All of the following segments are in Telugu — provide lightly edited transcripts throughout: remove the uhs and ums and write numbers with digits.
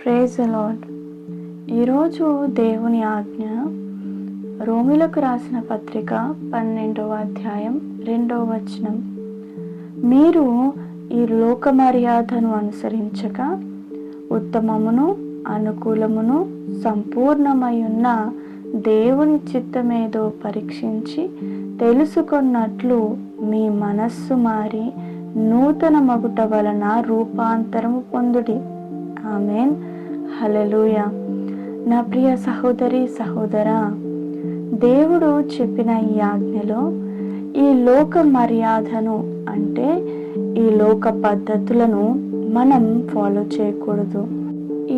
Praise the lord. ఈరోజు దేవుని ఆజ్ఞ రోమిలకు రాసిన పత్రిక 12వ అధ్యాయం 2వ వచనం. మీరు ఈ లోక మర్యాదను అనుసరించక ఉత్తమమును అనుకూలమును సంపూర్ణమై ఉన్న దేవుని చిత్తమేదో పరీక్షించి తెలుసుకున్నట్లు మీ మనస్సు మారి నూతన మగుట వలన రూపాంతరము పొందుడి. ఆమెన్. హల్లెలూయా. నా ప్రియ సహోదరి సహోదరా, దేవుడు చెప్పిన ఈ ఆజ్ఞలో ఈ లోక మర్యాదను అంటే ఈ లోక పద్ధతులను మనం ఫాలో చేయకూడదు.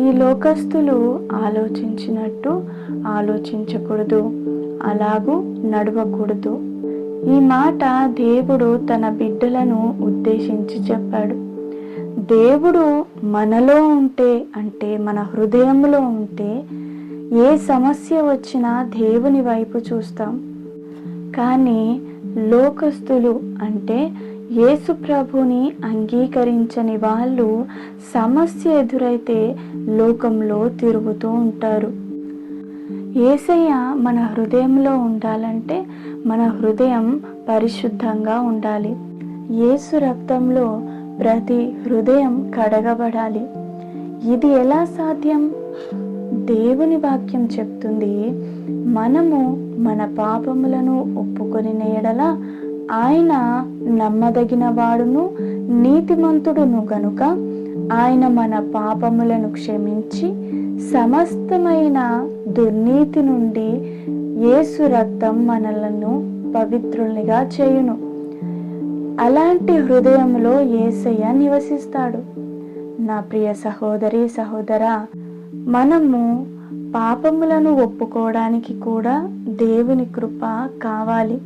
ఈ లోకస్తులు ఆలోచించినట్టు ఆలోచించకూడదు, అలాగూ నడవకూడదు. ఈ మాట దేవుడు తన బిడ్డలను ఉద్దేశించి చెప్పాడు. దేవుడు మనలో ఉంటే, అంటే మన హృదయంలో ఉంటే, ఏ సమస్య వచ్చినా దేవుని వైపు చూస్తాం. కానీ లోకస్తులు అంటే యేసు ప్రభుని అంగీకరించని వాళ్ళు సమస్య ఎదురైతే లోకంలో తిరుగుతూ ఉంటారు. యేసయ్య మన హృదయంలో ఉండాలంటే మన హృదయం పరిశుద్ధంగా ఉండాలి. యేసు రక్తంలో ప్రతి హృదయం కడగబడాలి. ఇది ఎలా సాధ్యం? దేవుని వాక్యం చెప్తుంది, మనము మన పాపములను ఒప్పుకొని ఎడల ఆయన నమ్మదగిన వాడును నీతిమంతుడును గనుక ఆయన మన పాపములను క్షమించి సమస్తమైన దుర్నీతి నుండి యేసు రక్తం మనలను పవిత్రులుగా చేయును. అలాంటి హృదయంలో యేసయ్య నివసిస్తాడు. నా ప్రియ సహోదరి సహోదరా, మనము పాపములను ఒప్పుకోవడానికి కూడా దేవుని కృప కావాలి.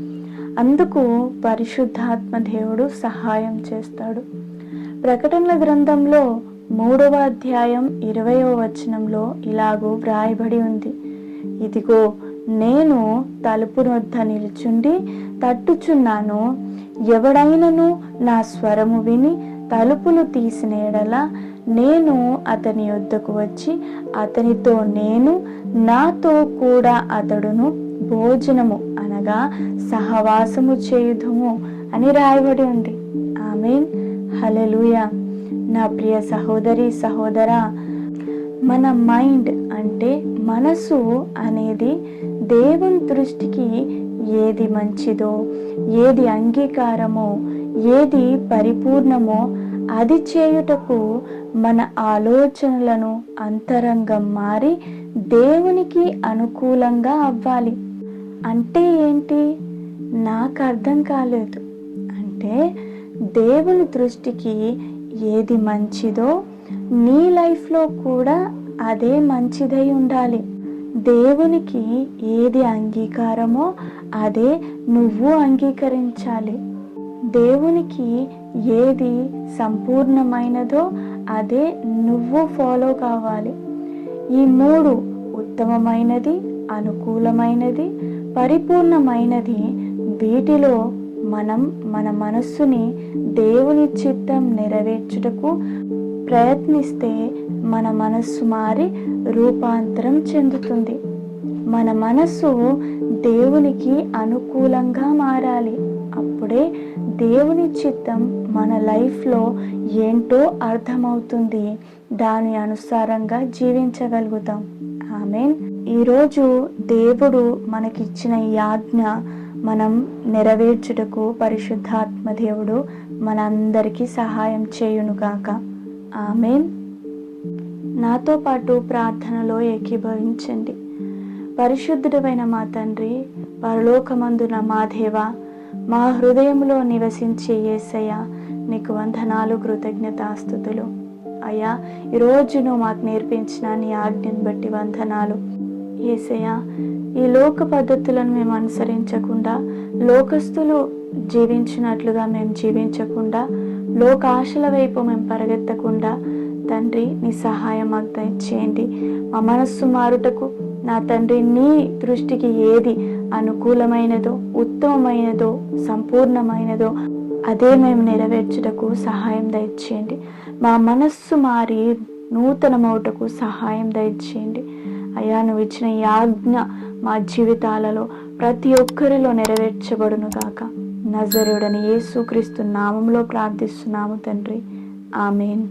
అందుకు పరిశుద్ధాత్మ దేవుడు సహాయం చేస్తాడు. ప్రకటనల గ్రంథంలో 3వ అధ్యాయం 20వ వచనంలో ఇలాగూ వ్రాయబడి ఉంది, ఇదిగో నేను తలుపు నొద్ద నిలుచుండి తట్టుచున్నాను. ఎవడైనను నా స్వరము విని తలుపులు తీసిన ఎడల నేను అతని యొద్దకు వచ్చి అతనితో నేను నాతో కూడా అతడును భోజనము అనగా సహవాసము చేయుదుము అని రాయబడి ఉంది. ఆమేన్. హల్లెలూయా. నా ప్రియ సహోదరి సహోదరా, మన మైండ్ అంటే మనసు అనేది దేవుని దృష్టికి ఏది మంచిదో, ఏది అంగీకారమో, ఏది పరిపూర్ణమో అది చేయుటకు మన ఆలోచనలను అంతరంగం మారి దేవునికి అనుకూలంగా అవ్వాలి. అంటే ఏంటి? నాకు అర్థం కాలేదు. అంటే దేవుని దృష్టికి ఏది మంచిదో నీ లైఫ్లో కూడా అదే మంచిదై ఉండాలి. దేవునికి ఏది అంగీకారమో అదే నువ్వు అంగీకరించాలి. దేవునికి ఏది సంపూర్ణమైనదో అదే నువ్వు ఫాలో కావాలి. ఈ 3 ఉత్తమమైనది, అనుకూలమైనది, పరిపూర్ణమైనది, వీటిలో మనం మన మనస్సుని దేవుని చిత్తం నెరవేర్చుటకు ప్రయత్నిస్తే మన మనస్సు మారి రూపాంతరం చెందుతుంది. మన మనస్సు దేవునికి అనుకూలంగా మారాలి. అప్పుడే దేవుని చిత్తం మన లైఫ్లో ఏంటో అర్థమవుతుంది. దాని అనుసారంగా జీవించగలుగుతాం. ఆమేన్. ఈరోజు దేవుడు మనకిచ్చిన ఈ ఆజ్ఞ మనం నెరవేర్చుటకు పరిశుద్ధాత్మ దేవుడు మనందరికీ సహాయం చేయునుగాక. ఆమేన్. నాతో పాటు ప్రార్థనలో ఏకీభవించండి. పరిశుద్ధుడైన మా తండ్రి, పరలోకమందున మా దేవా, మా హృదయంలో నివసించే యేసయ్య, నీకు వందనాలు, కృతజ్ఞతాస్తుతులు. అయ్యా, ఈరోజు నువ్వు మాకు నేర్పించిన నీ ఆజ్ఞను బట్టి వందనాలు. యేసయ్య, ఈ లోక పద్ధతులను మేము అనుసరించకుండా, లోకస్తులు జీవించినట్లుగా మేము జీవించకుండా, లోక ఆశల వైపు మేము పరిగెత్తకుండా తండ్రి నీ సహాయం మాకు దయచేయండి. మా మనస్సు మారుటకు నా తండ్రి నీ దృష్టికి ఏది అనుకూలమైనదో, ఉత్తమమైనదో, సంపూర్ణమైనదో అదే మేము నెరవేర్చుటకు సహాయం దయచేయండి. మా మనస్సు మారి నూతనమవుటకు సహాయం దయచేయండి అయ్యా. నువ్వు ఇచ్చిన ఈ ఆజ్ఞ మా జీవితాలలో ప్రతి ఒక్కరిలో నెరవేర్చబడును గాక. నజరేయుడైన యేసుక్రీస్తు నామములో ప్రార్థిస్తున్నాము తండ్రి, ఆమేన్.